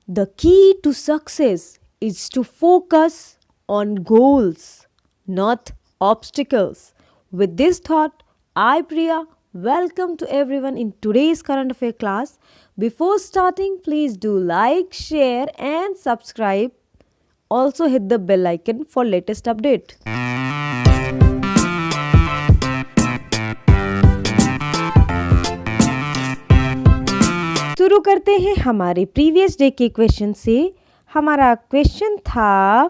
The key to success is to focus on goals, not obstacles. With this thought, I, Priya, welcome to everyone in today's current affair class. Before starting, please do like, share, and subscribe. Also, hit the bell icon for latest update. शुरू करते हैं हमारे previous day के question से। हमारा question था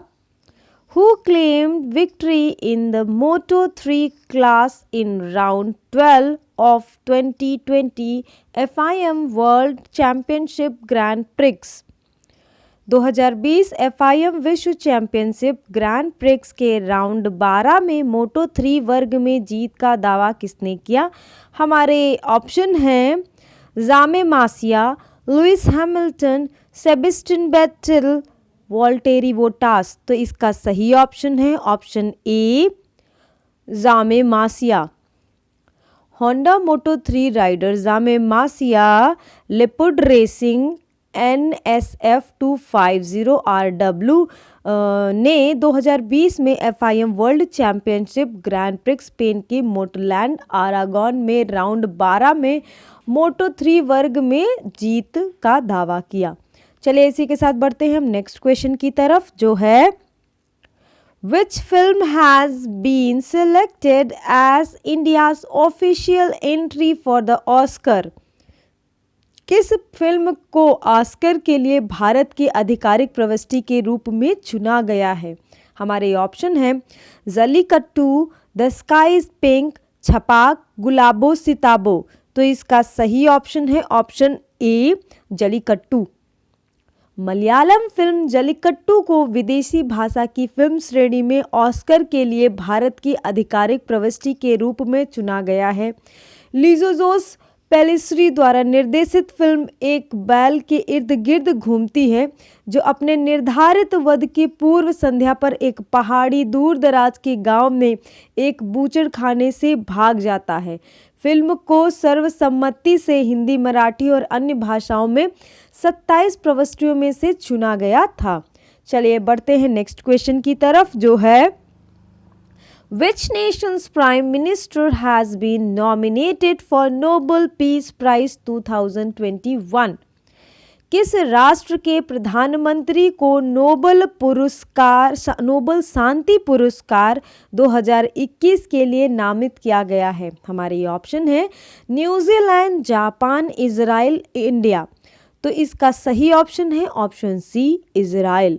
who claimed victory in the Moto3 class in round 12 of 2020 FIM world championship grand prix. 2020 FIM विश्व championship grand prix के राउंड 12 में Moto3 वर्ग में जीत का दावा किसने किया? हमारे ऑप्शन हैं जामे मासिया, Lewis Hamilton, Sebastian Vettel, Valtteri Bottas. तो इसका सही ऑप्शन है ऑप्शन ए जामे मासिया। होंडा Moto3 राइडर जामे मासिया लेपर्ड रेसिंग NSF 250 RW ने 2020 में FIM world championship grand prix Spain के मोटरलैंड आरागोन में राउंड 12 में Moto3 वर्ग में जीत का दावा किया। चलिए इसी के साथ बढ़ते हैं हम नेक्स्ट क्वेश्चन की तरफ, जो है Which film has been selected as India's official entry for the Oscar? किस फिल्म को ऑस्कर के लिए भारत की आधिकारिक प्रविष्टि के रूप में चुना गया है? हमारे ऑप्शन हैं Jallikattu, the sky is pink, Chhapaak, Gulabo Sitabo. तो इसका सही ऑप्शन है option A Jallikattu. Malayalam film Jallikattu को विदेशी भाषा की फिल्म श्रेणी में ऑस्कर के लिए भारत की आधिकारिक प्रविष्टि के रूप में चुना गया है। लिजोजोस पेलिस्ट्री द्वारा निर्देशित फिल्म एक बैल के इर्द गिर्द घूमती है जो अपने निर्धारित वध की पूर्व संध्या पर एक पहाड़ी दूर दराज के गांव में एक बूचड़खाने से भाग जाता है। फिल्म को सर्वसम्मति से हिंदी, मराठी और अन्य भाषाओं में 27 प्रविष्टियों में से चुना गया था। चलिए बढ़ते हैं नेक्स्ट क्वेश्चन की तरफ, जो है Which nation's prime minister has been nominated for Nobel Peace Prize 2021? किस राष्ट्र के प्रधानमंत्री को नोबेल शांति पुरस्कार 2021 के लिए नामित किया गया है? हमारे ऑप्शन है न्यूजीलैंड, जापान, इजराइल, इंडिया। तो इसका सही ऑप्शन है ऑप्शन सी इजराइल।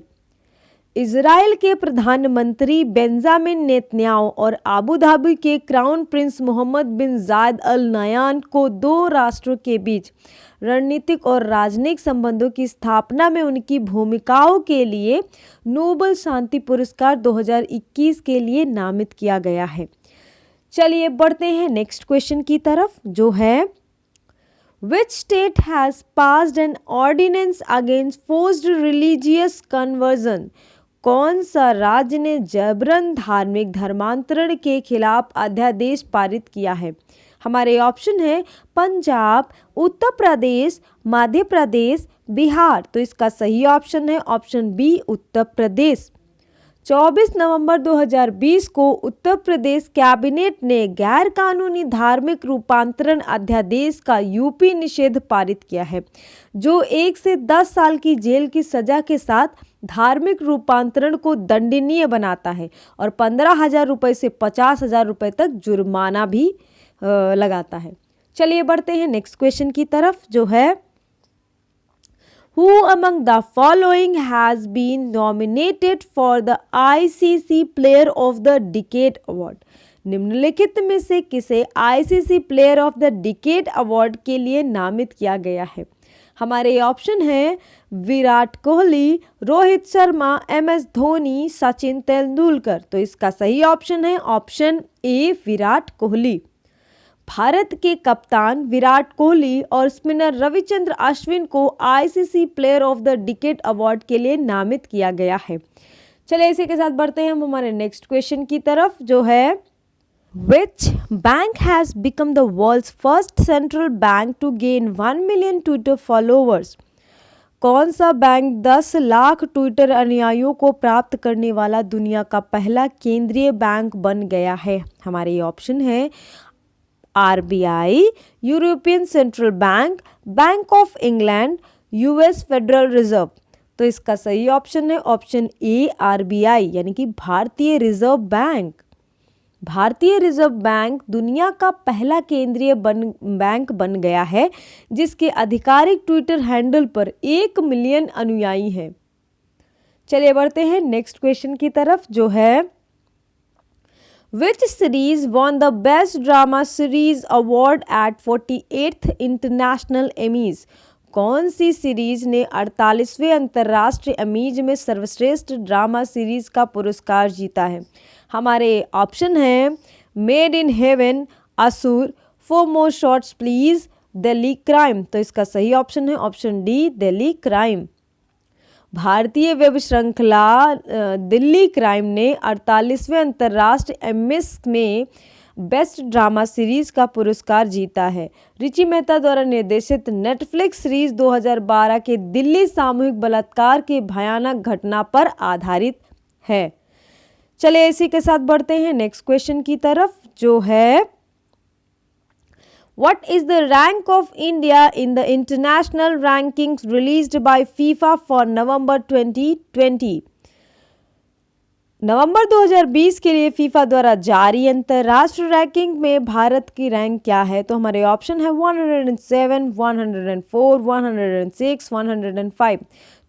इजराइल के प्रधानमंत्री बेंजामिन नेतन्याहू और आबू धाबी के क्राउन प्रिंस मोहम्मद बिन जायद अल नयान को दो राष्ट्रों के बीच रणनीतिक और राजनयिक संबंधों की स्थापना में उनकी भूमिकाओं के लिए नोबेल शांति पुरस्कार 2021 के लिए नामित किया गया है। चलिए बढ़ते हैं नेक्स्ट क्वेश्चन की तरफ, जो है Which state has passed an ordinance against forced religious conversion? कौन सा राज्य ने जबरन धार्मिक धर्मांतरण के खिलाफ अध्यादेश पारित किया है? हमारे ऑप्शन है पंजाब, उत्तर प्रदेश, मध्य प्रदेश, बिहार। तो इसका सही ऑप्शन है ऑप्शन बी उत्तर प्रदेश। 24 नवंबर 2020 को उत्तर प्रदेश कैबिनेट ने गैर कानूनी धार्मिक रूपांतरण अध्यादेश का यूपी निषेध पारित किया है, जो 1 से 10 साल की जेल की सजा के साथ धार्मिक रूपांतरण को दंडनीय बनाता है और 15,000 रुपये से 50,000 रुपये तक जुर्माना भी लगाता है। चलिए बढ़ते हैं नेक्स्ट क्वेश्चन की तरफ, जो है Who among the following has been nominated for the ICC Player of the Decade Award? निम्नलिखित में से किसे ICC Player of the Decade Award के लिए नामित किया गया है? हमारे ऑप्शन हैं विराट कोहली, रोहित शर्मा, MS धोनी, सचिन तेंदुलकर। तो इसका सही ऑप्शन है ऑप्शन ए विराट कोहली। भारत के कप्तान विराट कोहली और स्पिनर रविचंद्र अश्विन को ICC player of the decade award के लिए नामित किया गया है। चलिए इसी के साथ बढ़ते हैं हम हमारे नेक्स्ट क्वेश्चन की तरफ, जो है Which bank has become the world's first central bank to gain 1 million Twitter followers? कौन सा बैंक 10 लाख ट्विटर अनुयायियों को प्राप्त करने वाला दुनिया का पहला केंद्रीय बैंक बन गया है? हमारे ये ऑप्शन है RBI, European central bank, bank of England, US federal reserve. तो इसका सही ऑप्शन है ऑप्शन ए RBI यानी कि भारतीय रिजर्व बैंक। भारतीय रिजर्व बैंक दुनिया का पहला केंद्रीय बैंक बन गया है जिसके आधिकारिक ट्विटर हैंडल पर 1 मिलियन अनुयायी हैं। चलिए बढ़ते हैं नेक्स्ट क्वेश्चन की तरफ जो है Which series won the Best Drama Series Award at 48th International Emmys? कौन सी सीरीज ने 48वें अंतर्राष्ट्रीय एमीज में सर्वश्रेष्ठ ड्रामा सीरीज का पुरस्कार जीता है? हमारे ऑप्शन हैं मेड इन हेवन, असुर, 4 मोर शॉट्स प्लीज, दिल्ली क्राइम। तो इसका सही ऑप्शन है ऑप्शन डी दिल्ली क्राइम। भारतीय वेब श्रृंखला दिल्ली क्राइम ने 48वें अंतर्राष्ट्रीय एमिस में बेस्ट ड्रामा सीरीज का पुरस्कार जीता है। रिची मेहता द्वारा निर्देशित नेटफ्लिक्स सीरीज 2012 के दिल्ली सामूहिक बलात्कार के भयानक घटना पर आधारित है। चलिए इसी के साथ बढ़ते हैं नेक्स्ट क्वेश्चन की तरफ जो है What is the rank of India in the international rankings released by FIFA for November 2020? नवंबर 2020 के लिए फीफा द्वारा जारी अंतर्राष्ट्रीय रैंकिंग में भारत की रैंक क्या है? तो हमारे ऑप्शन है 107, 104, 106, 105।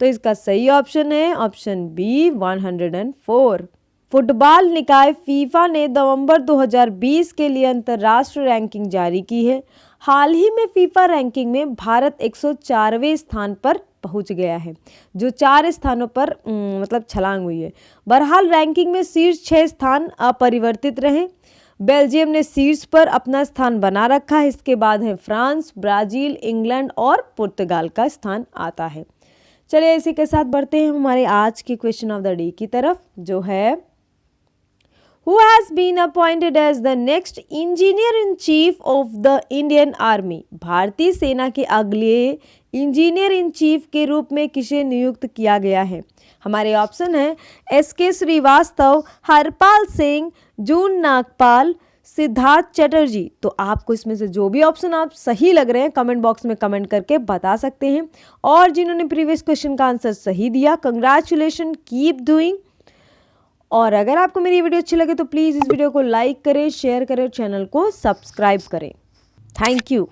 तो इसका सही ऑप्शन है ऑप्शन बी 104। फुटबॉल निकाय फीफा ने नवंबर 2020 के लिए अंतर्राष्ट्रीय रैंकिंग जारी की है। हाल ही में फीफा रैंकिंग में भारत 104वें स्थान पर पहुंच गया है जो 4 स्थानों पर मतलब छलांग हुई है। बहरहाल रैंकिंग में शीर्ष 6 स्थान अपरिवर्तित रहे। बेल्जियम ने शीर्ष पर अपना स्थान बना रखा है। इसके बाद है फ्रांस, ब्राजील, इंग्लैंड और पुर्तगाल का स्थान आता है। चलिए इसी के साथ बढ़ते हैं हमारे आज के क्वेश्चन ऑफ द डे की तरफ जो है Who has been appointed as the next Engineer-in-Chief of the Indian Army? भारतीय सेना के अगले इंजीनियर इन चीफ के रूप में किसे नियुक्त किया गया है? हमारे ऑप्शन है SK श्रीवास्तव, हरपाल सिंह, जून नागपाल, सिद्धार्थ चटर्जी। तो आपको इसमें से जो भी ऑप्शन आप सही लग रहे हैं कमेंट बॉक्स में कमेंट करके बता सकते हैं। और जिन्होंने प्रीवियस क्वेश्चन का आंसर सही दिया कंग्रेचुलेशन, कीप डूइंग। और अगर आपको मेरी वीडियो अच्छी लगे तो प्लीज़ इस वीडियो को लाइक करें, शेयर करें और चैनल को सब्सक्राइब करें। Thank you.